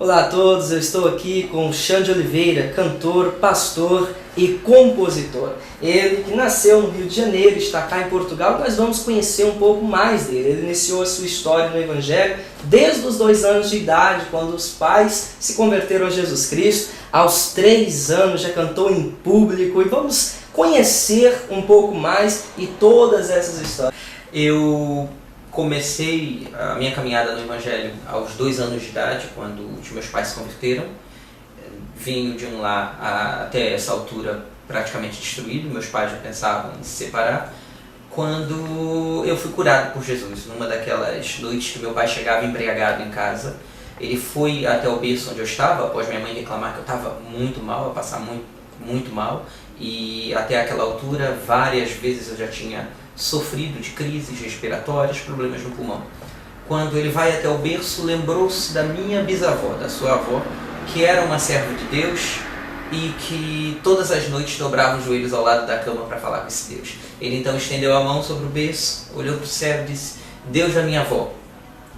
Olá a todos, eu estou aqui com o Xande Oliveira, cantor, pastor e compositor. Ele que nasceu no Rio de Janeiro, está cá em Portugal, nós vamos conhecer um pouco mais dele. Ele iniciou a sua história no Evangelho desde os 2 anos de idade, quando os pais se converteram a Jesus Cristo. Aos 3 anos já cantou em público e vamos conhecer um pouco mais e todas essas histórias. Eu comecei a minha caminhada no Evangelho aos 2 anos de idade, quando os meus pais se converteram. Vim de um lar até essa altura praticamente destruído, meus pais já pensavam em se separar, quando eu fui curado por Jesus. Numa daquelas noites que meu pai chegava embriagado em casa, ele foi até o berço onde eu estava, após minha mãe reclamar que eu estava muito mal, a passar muito mal, e até aquela altura várias vezes eu já tinha sofrido de crises respiratórias, problemas no pulmão. Quando ele vai até o berço, lembrou-se da minha bisavó, da sua avó, que era uma serva de Deus e que todas as noites dobrava os joelhos ao lado da cama para falar com esse Deus. Ele então estendeu a mão sobre o berço, olhou para o céu e disse: Deus da minha avó,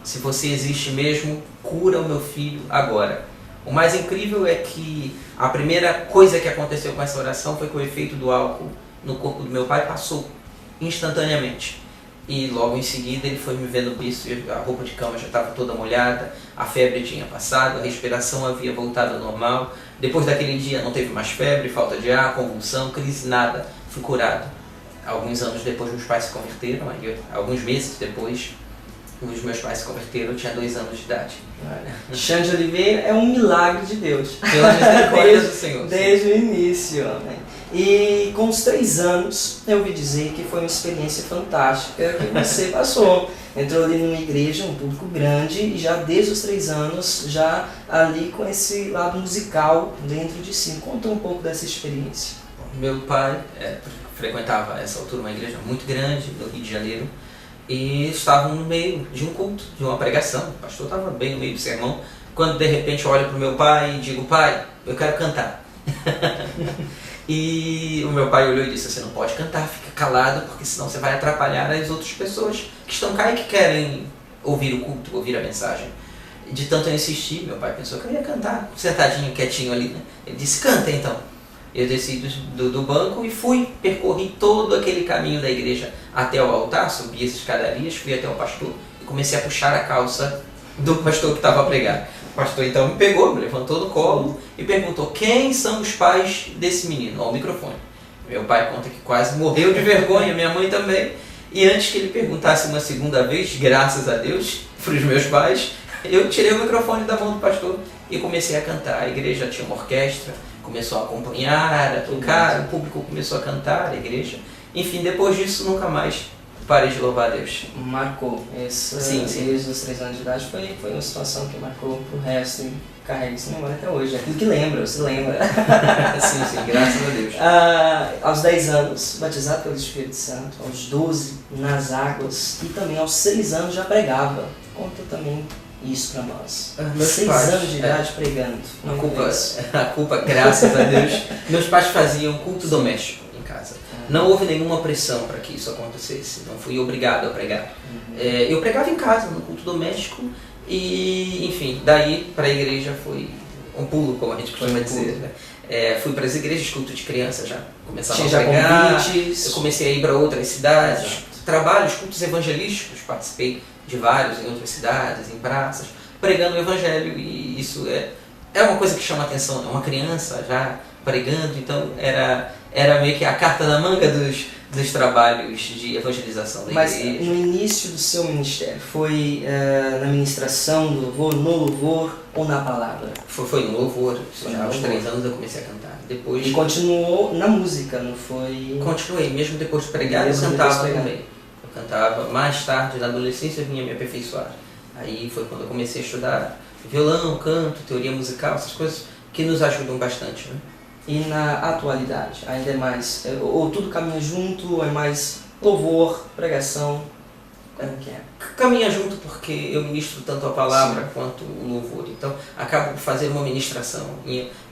se você existe mesmo, cura o meu filho agora. O mais incrível é que a primeira coisa que aconteceu com essa oração foi que o efeito do álcool no corpo do meu pai passou instantaneamente. E logo em seguida ele foi me ver no berço, a roupa de cama já estava toda molhada, a febre tinha passado, a respiração havia voltado ao normal. Depois daquele dia não teve mais febre, falta de ar, convulsão, crise, nada. Fui curado. Alguns anos depois meus pais se converteram, alguns meses depois os meus pais se converteram, eu tinha 2 anos de idade. Xande Oliveira é um milagre de Deus. Pela misericórdia do Senhor. Desde o início, amém. E com os 3 anos, eu ouvi dizer que foi uma experiência fantástica que você passou. Entrou ali numa igreja, um público grande, e já desde os 3 anos, já ali com esse lado musical dentro de si. Conta um pouco dessa experiência. Meu pai frequentava a essa altura uma igreja muito grande no Rio de Janeiro, e estavam no meio de um culto, de uma pregação. O pastor estava bem no meio do sermão, quando de repente eu olho para o meu pai e digo: pai, eu quero cantar. E o meu pai olhou e disse: você não pode cantar, fica calado, porque senão você vai atrapalhar as outras pessoas que estão cá e que querem ouvir o culto, ouvir a mensagem. De tanto eu insistir, meu pai pensou que eu ia cantar, sentadinho, quietinho ali, né? Ele disse: canta então. Eu desci do banco e percorri todo aquele caminho da igreja até o altar, subi as escadarias, fui até o pastor e comecei a puxar a calça do pastor que estava a pregar. O pastor então me pegou, me levantou no colo e perguntou: quem são os pais desse menino? Ao microfone. Meu pai conta que quase morreu de vergonha, minha mãe também. E antes que ele perguntasse uma segunda vez, graças a Deus, para os meus pais, eu tirei o microfone da mão do pastor e comecei a cantar. A igreja tinha uma orquestra, começou a acompanhar, a tocar, o público começou a cantar, a igreja. Enfim, depois disso nunca mais parei de louvar a Deus. Marcou. Sim. Desde os 3 anos de idade foi uma situação que marcou pro resto e carrega isso memória até hoje. É aquilo que lembra, você lembra. sim, graças a Deus. Aos 10 anos, batizado pelo Espírito Santo. Aos 12, nas águas. E também aos 6 anos já pregava. Conta também isso para nós. 6 anos de idade pregando. A culpa, graças a Deus, meus pais faziam culto doméstico em casa. Não houve nenhuma pressão para que isso acontecesse. Não fui obrigado a pregar. Eu pregava em casa, no culto doméstico, e, enfim, daí para a igreja foi um pulo, como a gente costuma dizer. Né? Fui para as igrejas, culto de criança já. Começava a pregar. Eu comecei a ir para outras cidades. Trabalhos, cultos evangelísticos, participei de vários em outras cidades, em praças, pregando o evangelho, e isso é uma coisa que chama a atenção, né? Uma criança já pregando, então era meio que a carta na manga dos trabalhos de evangelização da igreja. Mas no início do seu ministério, foi na ministração do louvor, no louvor ou na palavra? Foi no louvor, já aos 3 anos eu comecei a cantar. Depois, e continuou na música, não foi? Continuei, mesmo depois de pregar, eu cantava também. Cantava. Mais tarde, na adolescência, eu vinha me aperfeiçoar. Aí foi quando eu comecei a estudar violão, canto, teoria musical, essas coisas que nos ajudam bastante, né? E na atualidade, ainda é mais, ou tudo caminha junto, é mais louvor, pregação, como que é? Caminha junto, porque eu ministro tanto a palavra quanto o louvor, então acabo por fazer uma ministração,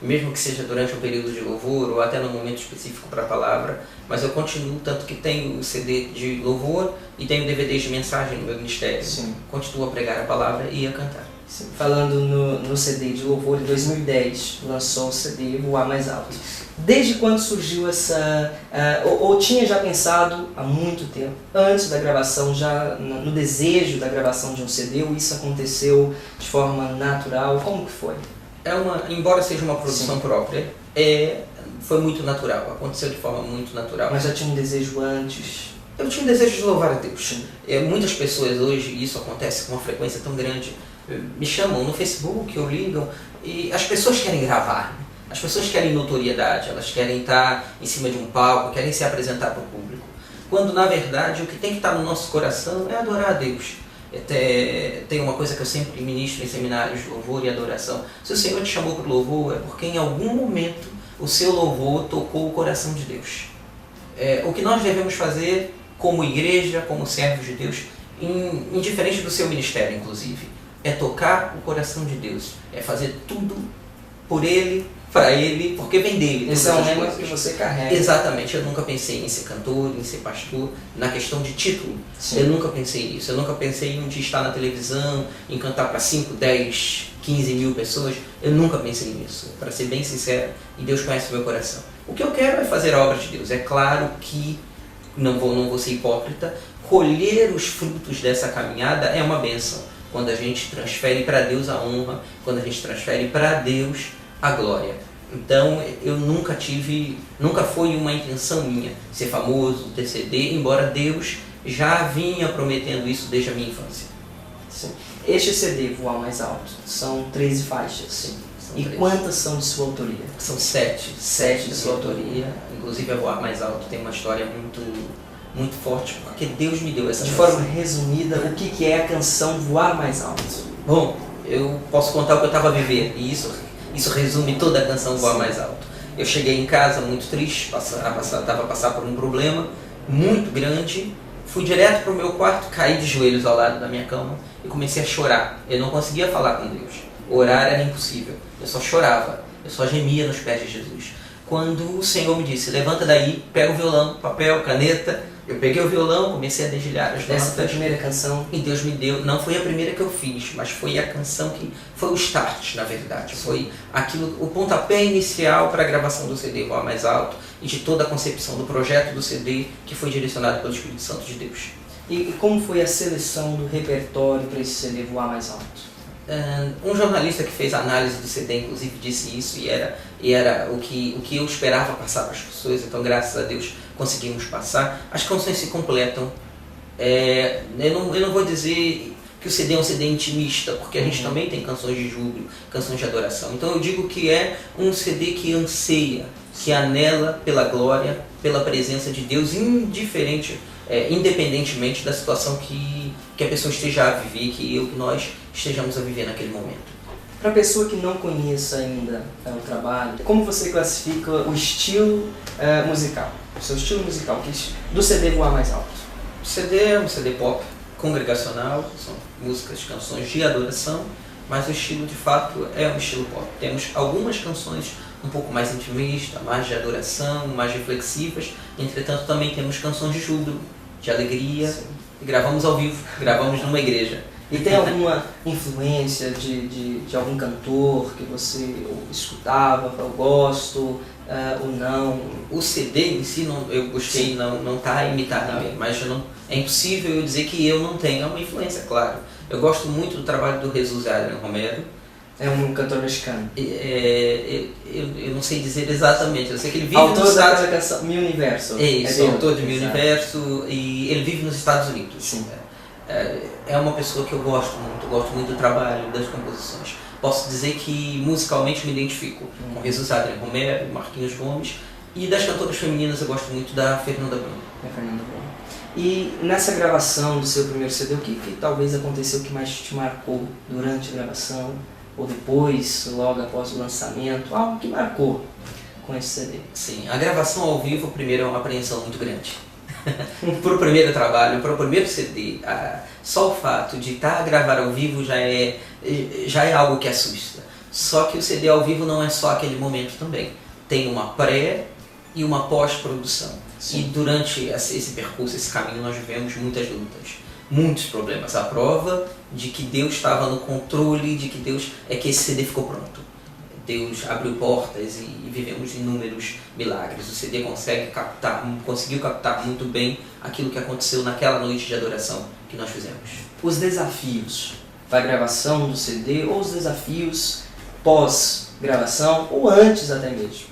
mesmo que seja durante um período de louvor ou até no momento específico para a palavra, mas eu continuo, tanto que tenho o CD de louvor e tenho DVDs de mensagem no meu ministério. Continuo a pregar a palavra e a cantar. Sim, falando no CD de louvor, em 2010 lançou o CD Voar Mais Alto. Desde quando surgiu essa... ou tinha já pensado há muito tempo, antes da gravação, já no desejo da gravação de um CD, ou isso aconteceu de forma natural? Como que foi? Embora seja uma produção própria, foi muito natural, aconteceu de forma muito natural. Mas já tinha um desejo antes? Eu tinha um desejo de louvar a Deus. Muitas pessoas hoje, e isso acontece com uma frequência tão grande, me chamam no Facebook ou ligam, e as pessoas querem gravar, né? As pessoas querem notoriedade, elas querem estar em cima de um palco, querem se apresentar para o público. Quando, na verdade, o que tem que estar no nosso coração é adorar a Deus. Tem uma coisa que eu sempre ministro em seminários de louvor e adoração. Se o Senhor te chamou para o louvor, é porque em algum momento o seu louvor tocou o coração de Deus. O que nós devemos fazer como igreja, como servos de Deus, indiferente do seu ministério, inclusive, é tocar o coração de Deus, é fazer tudo por Ele, para Ele, porque vem dele. Esse é um lema que você carrega. Exatamente, eu nunca pensei em ser cantor, em ser pastor, na questão de título. Sim. Eu nunca pensei nisso, eu nunca pensei em um dia estar na televisão, em cantar para 5, 10, 15 mil pessoas. Eu nunca pensei nisso, para ser bem sincero, e Deus conhece o meu coração. O que eu quero é fazer a obra de Deus. É claro que, não vou ser hipócrita, colher os frutos dessa caminhada é uma bênção. Quando a gente transfere para Deus a honra, quando a gente transfere para Deus a glória. Então, eu nunca foi uma intenção minha ser famoso, ter CD, embora Deus já vinha prometendo isso desde a minha infância. Sim. Este CD, Voar Mais Alto, são 13 faixas. Sim. E 13. Quantas são de sua autoria? São 7. 7 de sua autoria. Inclusive, a Voar Mais Alto tem uma história muito forte, porque Deus me deu essa De canção. forma resumida, o que é a canção Voar Mais Alto? Bom, eu posso contar o que eu estava a viver, e isso resume toda a canção Voar Mais Alto. Eu cheguei em casa muito triste, estava a passar por um problema muito grande, fui direto para o meu quarto, caí de joelhos ao lado da minha cama e comecei a chorar. Eu não conseguia falar com Deus, orar era impossível, eu só chorava, eu só gemia nos pés de Jesus. Quando o Senhor me disse, levanta daí, pega o violão, papel, caneta, eu peguei o violão, comecei a dedilhar as notas. Essa foi a primeira canção? E Deus me deu, não foi a primeira que eu fiz, mas foi a canção que foi o start, na verdade. Foi o pontapé inicial para a gravação do CD Voar Mais Alto e de toda a concepção do projeto do CD que foi direcionado pelo Espírito Santo de Deus. E como foi a seleção do repertório para esse CD Voar Mais Alto? Um jornalista que fez a análise do CD, inclusive, disse isso e era o que eu esperava passar para as pessoas, então graças a Deus conseguimos passar. As canções se completam. Eu não vou dizer que o CD é um CD intimista, porque a gente também tem canções de júbilo, canções de adoração. Então eu digo que é um CD que anseia, que anela pela glória, pela presença de Deus, independentemente da situação que a pessoa esteja a viver, que nós estejamos a viver naquele momento. Para a pessoa que não conheça ainda o trabalho, como você classifica o estilo musical? O seu estilo musical do CD Voar Mais Alto? O CD é um CD pop congregacional, são músicas, canções de adoração, mas o estilo de fato é um estilo pop. Temos algumas canções um pouco mais intimistas, mais de adoração, mais reflexivas, entretanto também temos canções de júbilo, de alegria. Sim. E gravamos ao vivo, gravamos numa igreja. E tem alguma influência de algum cantor que você escutava, eu gosto, ou não? O CD em si, eu busquei não tá a imitar ninguém, mas é impossível eu dizer que eu não tenho uma influência, claro. Eu gosto muito do trabalho do Jesus Adrian Romero. É um cantor mexicano. Eu não sei dizer exatamente, eu sei que ele vive autor nos Estados Unidos. Autor da Meu Universo. É isso, autor de Meu Universo, e ele vive nos Estados Unidos. Sim. É uma pessoa que eu gosto muito do trabalho, das composições. Posso dizer que musicalmente me identifico com Jesus Adrian Romero, Marquinhos Gomes, e das cantoras femininas eu gosto muito da Fernanda Brum. E nessa gravação do seu primeiro CD, o que talvez aconteceu que mais te marcou durante a gravação? Ou depois, logo após o lançamento, algo que marcou com esse CD? Sim, a gravação ao vivo, primeiro, é uma apreensão muito grande. Para o primeiro trabalho, para o primeiro CD, só o fato de estar a gravar ao vivo já é algo que assusta. Só que o CD ao vivo não é só aquele momento também. Tem uma pré e uma pós-produção. E durante esse percurso, esse caminho, nós vivemos muitas lutas. muitos problemas. A prova de que Deus estava no controle, de que Deus é que esse CD ficou pronto. Deus abriu portas e vivemos inúmeros milagres. O CD conseguiu captar muito bem aquilo que aconteceu naquela noite de adoração que nós fizemos. Os desafios da gravação do CD ou os desafios pós-gravação ou antes até mesmo?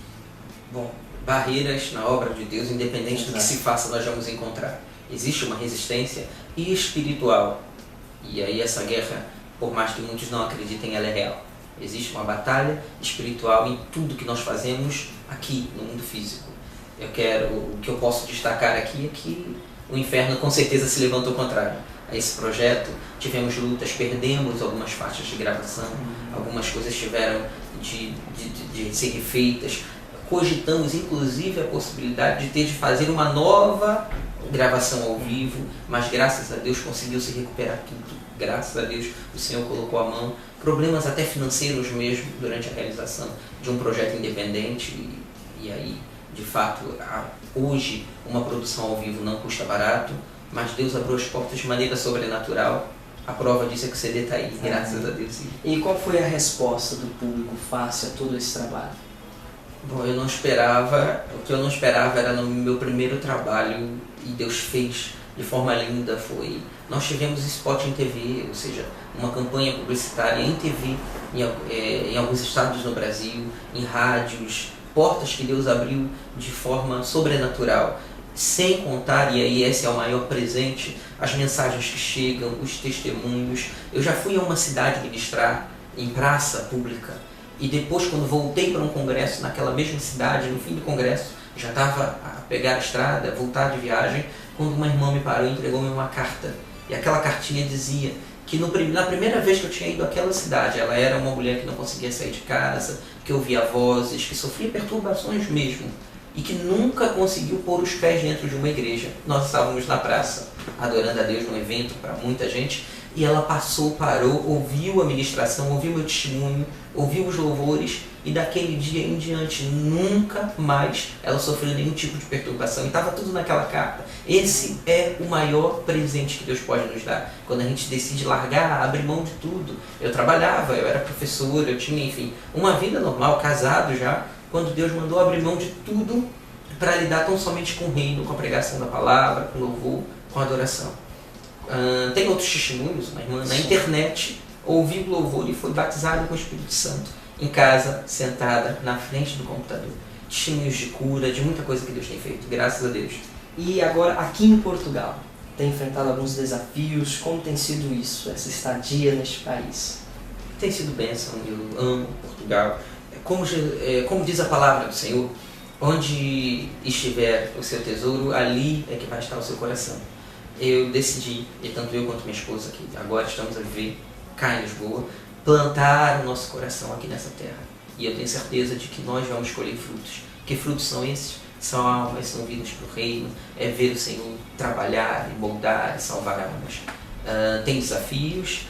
Bom, barreiras na obra de Deus, independente do que se faça, nós vamos encontrar. Existe uma resistência espiritual. E aí essa guerra, por mais que muitos não acreditem, ela é real. Existe uma batalha espiritual em tudo que nós fazemos aqui no mundo físico. O que eu posso destacar aqui é que o inferno com certeza se levantou contrário a esse projeto. Tivemos lutas, perdemos algumas faixas de gravação, algumas coisas tiveram de ser refeitas. Cogitamos inclusive a possibilidade de ter de fazer uma nova gravação ao vivo, mas graças a Deus conseguiu se recuperar tudo. Graças a Deus o Senhor colocou a mão. Problemas até financeiros mesmo durante a realização de um projeto independente e aí, de fato, hoje uma produção ao vivo não custa barato, mas Deus abriu as portas de maneira sobrenatural. A prova disso é que o CD está aí, graças a Deus. E qual foi a resposta do público face a todo esse trabalho? Bom, o que eu não esperava era no meu primeiro trabalho e Deus fez de forma linda. Nós tivemos spot em TV, ou seja, uma campanha publicitária em TV, em alguns estados no Brasil, em rádios, portas que Deus abriu de forma sobrenatural, sem contar, e aí esse é o maior presente, as mensagens que chegam, os testemunhos. Eu já fui a uma cidade ministrar em praça pública, e depois, quando voltei para um congresso naquela mesma cidade, no fim do congresso, já estava a pegar a estrada, a voltar de viagem, quando uma irmã me parou e entregou-me uma carta. E aquela cartinha dizia que na primeira vez que eu tinha ido àquela cidade, ela era uma mulher que não conseguia sair de casa, que ouvia vozes, que sofria perturbações mesmo, e que nunca conseguiu pôr os pés dentro de uma igreja. Nós estávamos na praça, adorando a Deus num evento para muita gente, e ela parou, ouviu a ministração, ouviu meu testemunho, ouviu os louvores, e daquele dia em diante nunca mais ela sofreu nenhum tipo de perturbação. E estava tudo naquela carta. Esse é o maior presente que Deus pode nos dar. Quando a gente decide largar, abrir mão de tudo. Eu trabalhava, eu era professor, eu tinha, enfim, uma vida normal, casado já, quando Deus mandou abrir mão de tudo para lidar tão somente com o reino, com a pregação da palavra, com o louvor, com a adoração. Tem outros testemunhos, uma irmã na internet ouviu o louvor e foi batizada com o Espírito Santo, em casa, sentada, na frente do computador. Testemunhos de cura, de muita coisa que Deus tem feito, graças a Deus. E agora, aqui em Portugal, tem enfrentado alguns desafios? Como tem sido isso, essa estadia neste país? Tem sido bênção, eu amo Portugal. Como diz a palavra do Senhor, onde estiver o seu tesouro, ali é que vai estar o seu coração. Eu decidi, e tanto eu quanto minha esposa, que agora estamos a viver cá em Lisboa, plantar o nosso coração aqui nessa terra. E eu tenho certeza de que nós vamos colher frutos. Que frutos são esses? São almas, são vidas para o reino, é ver o Senhor trabalhar e moldar e salvar almas. Tem desafios,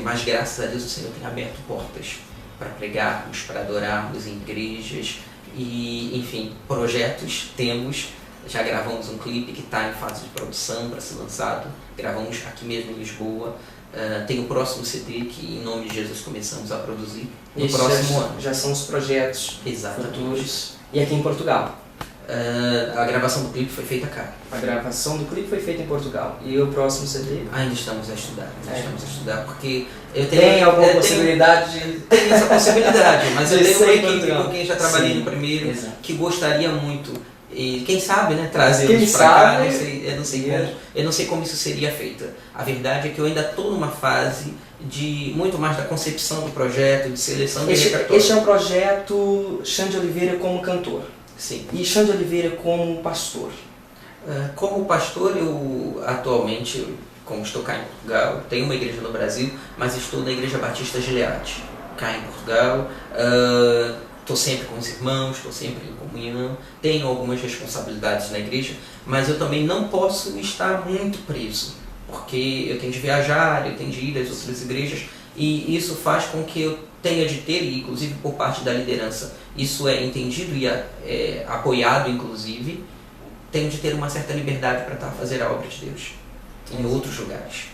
mas graças a Deus o Senhor tem aberto portas para pregarmos, para adorarmos em igrejas e, enfim, projetos temos. Já gravamos um clipe que está em fase de produção para ser lançado, gravamos aqui mesmo em Lisboa. Tem o próximo CD que, em nome de Jesus, começamos a produzir no próximo ano. Já são os projetos futuros. E aqui em Portugal? A gravação do clipe foi feita cá. A gravação do clipe foi feita em Portugal. E o próximo CD? Ainda estamos a estudar, porque tem alguma possibilidade de... Tem essa possibilidade, mas eu tenho uma equipe com quem já trabalhei no primeiro, que gostaria muito, e quem sabe, né, trazê-los para cá. Eu não sei como isso seria feito. A verdade é que eu ainda estou numa fase de muito mais da concepção do projeto, de seleção do repertório. Este é um projeto Xande Oliveira como cantor. Sim. E Xande Oliveira como pastor? Como pastor, eu atualmente, como estou cá em Portugal, tenho uma igreja no Brasil, mas estou na Igreja Batista Gilead, cá em Portugal. Estou sempre com os irmãos, estou sempre em comunhão, tenho algumas responsabilidades na igreja, mas eu também não posso estar muito preso, porque eu tenho de viajar, eu tenho de ir às outras igrejas, e isso faz com que eu tenha de ter, e inclusive por parte da liderança, isso é entendido e apoiado, inclusive, tenho de ter uma certa liberdade para fazer a obra de Deus. em outros lugares.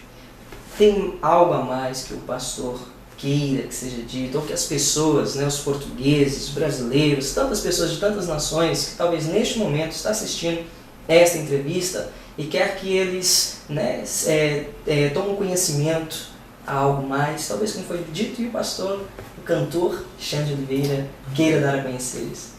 Tem algo a mais que o pastor queira que seja dito, ou que as pessoas, né, os portugueses, os brasileiros, tantas pessoas de tantas nações que talvez neste momento estão assistindo esta entrevista e quer que eles, né, tomem conhecimento a algo mais, talvez como foi dito, e o pastor, o cantor Xande Oliveira queira dar a conhecer isso?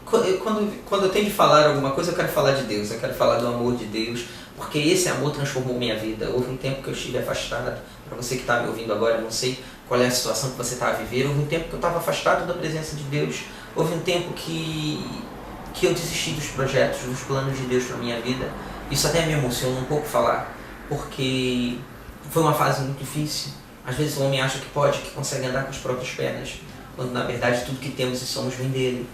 Quando eu tenho de falar alguma coisa, eu quero falar de Deus, eu quero falar do amor de Deus, porque esse amor transformou minha vida. Houve um tempo que eu estive afastado, para você que está me ouvindo agora, não sei qual é a situação que você está a viver, houve um tempo que eu estava afastado da presença de Deus, houve um tempo que eu desisti dos projetos, dos planos de Deus para minha vida. Isso até me emociona um pouco falar, porque foi uma fase muito difícil. Às vezes o homem acha que pode, que consegue andar com as próprias pernas, quando na verdade tudo que temos e somos vem dele.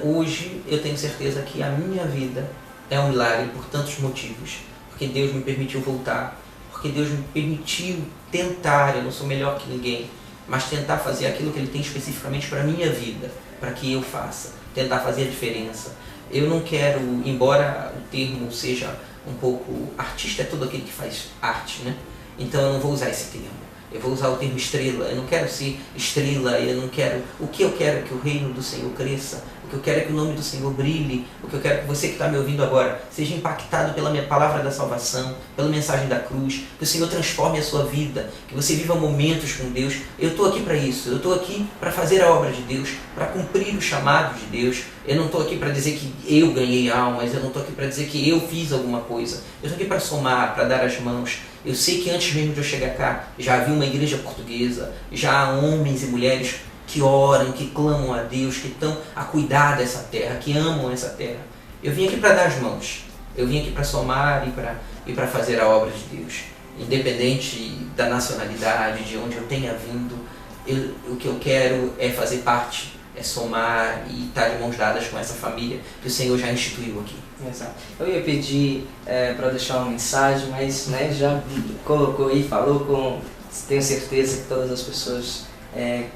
Hoje eu tenho certeza que a minha vida é um milagre por tantos motivos, porque Deus me permitiu voltar, porque Deus me permitiu tentar, eu não sou melhor que ninguém, mas tentar fazer aquilo que Ele tem especificamente para a minha vida, para que eu faça, tentar fazer a diferença. Eu não quero, embora o termo seja um pouco, artista é todo aquele que faz arte, né? Então eu não vou usar esse termo. Eu vou usar o termo estrela. Eu não quero ser estrela, eu não quero... O que eu quero é que o reino do Senhor cresça. O que eu quero é que o nome do Senhor brilhe. O que eu quero é que você que está me ouvindo agora seja impactado pela minha palavra da salvação, pela mensagem da cruz, que o Senhor transforme a sua vida, que você viva momentos com Deus. Eu estou aqui para isso. Eu estou aqui para fazer a obra de Deus, para cumprir o chamado de Deus. Eu não estou aqui para dizer que eu ganhei almas, eu não estou aqui para dizer que eu fiz alguma coisa. Eu estou aqui para somar, para dar as mãos. Eu sei que antes mesmo de eu chegar cá, já havia uma igreja portuguesa, já há homens e mulheres que oram, que clamam a Deus, que estão a cuidar dessa terra, que amam essa terra. Eu vim aqui para dar as mãos, eu vim aqui para somar e para fazer a obra de Deus. Independente da nacionalidade, de onde eu tenha vindo, o que eu quero é fazer parte, é somar e estar de mãos dadas com essa família que o Senhor já instituiu aqui. Exato. Eu ia pedir para deixar uma mensagem, mas né, já colocou aí, falou com... Tenho certeza que todas as pessoas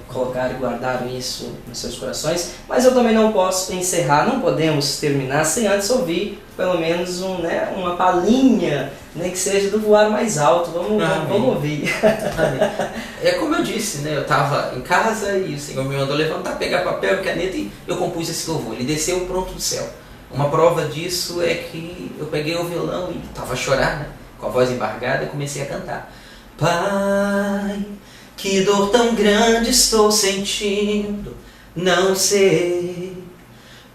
colocaram e guardaram isso nos seus corações, mas eu também não posso encerrar, não podemos terminar sem antes ouvir pelo menos uma palhinha, nem que seja do Voar Mais Alto. Vamos ouvir. É como eu disse, né? Eu estava em casa e o Senhor me mandou levantar, pegar papel e caneta e eu compus esse louvor. Ele desceu pronto do céu. Uma prova disso é que eu peguei o violão e estava a chorar, né? Com a voz embargada, e comecei a cantar. Pai, que dor tão grande estou sentindo, não sei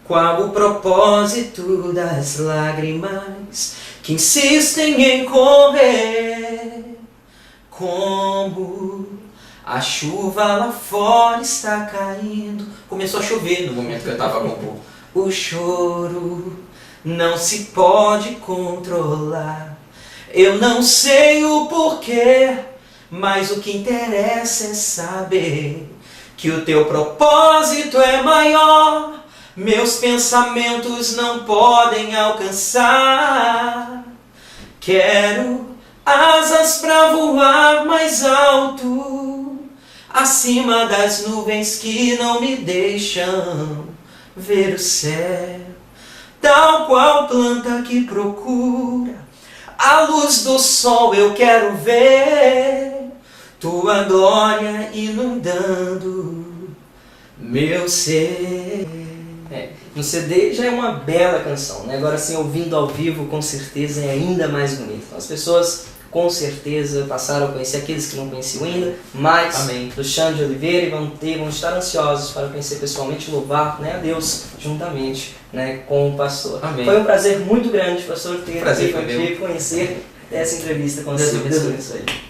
qual o propósito das lágrimas que insistem em correr. Como a chuva lá fora está caindo. Começou a chover no momento que eu estava compondo. O choro não se pode controlar. Eu não sei o porquê, mas o que interessa é saber que o teu propósito é maior. Meus pensamentos não podem alcançar. Quero asas para voar mais alto, acima das nuvens que não me deixam ver o céu, tal qual planta que procura a luz do sol. Eu quero ver tua glória inundando meu ser. No CD já é uma bela canção, né? Agora sim, ouvindo ao vivo, com certeza é ainda mais bonito. Então, as pessoas com certeza passaram a conhecer aqueles que não conheciam ainda, mais do Xande Oliveira, e vão estar ansiosos para conhecer pessoalmente e louvar, né, a Deus juntamente, né, com o pastor. Amém. Foi um prazer muito grande, pastor, ter aqui conhecer essa entrevista com você. Deus abençoe.